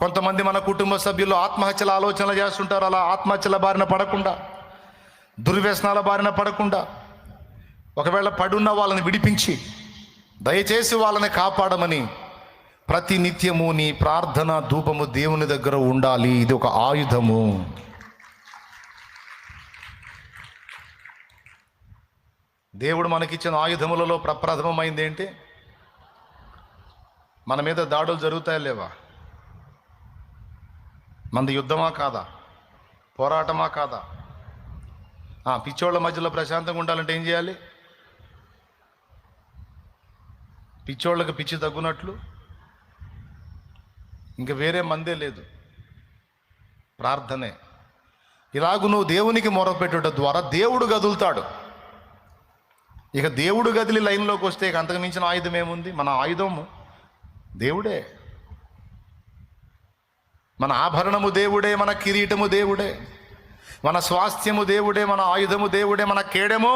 కొంతమంది మన కుటుంబ సభ్యులు ఆత్మహత్యల ఆలోచనలు చేస్తుంటారు. అలా ఆత్మహత్యల బారిన పడకుండా, దుర్వ్యసనాల బారిన పడకుండా, ఒకవేళ పడున్న వాళ్ళని విడిపించి దయచేసి వాళ్ళని కాపాడమని ప్రతి నిత్యము నీ ప్రార్థన ధూపము దేవుని దగ్గర ఉండాలి. ఇది ఒక ఆయుధము. దేవుడు మనకిచ్చిన ఆయుధములలో ప్రప్రథమమైంది ఏంటి? మన మీద దాడులు జరుగుతాయా లేవా? మనది యుద్ధమా కాదా? పోరాటమా కాదా? పిచ్చోళ్ళ మధ్యలో ప్రశాంతంగా ఉండాలంటే ఏం చేయాలి? పిచ్చోళ్ళకి పిచ్చి తగ్గునట్లు ఇంక వేరే మందే లేదు, ప్రార్థనే. ఇలాగూ నువ్వు దేవునికి మొరపెట్టుట ద్వారా దేవుడు గదులుతాడు. ఇక దేవుడు గదిలి లైన్లోకి వస్తే ఇక అంతకు మించిన ఆయుధం ఏముంది? మన ఆయుధము దేవుడే, మన ఆభరణము దేవుడే, మన కిరీటము దేవుడే, మన స్వాస్థ్యము దేవుడే, మన ఆయుధము దేవుడే, మన కేడెము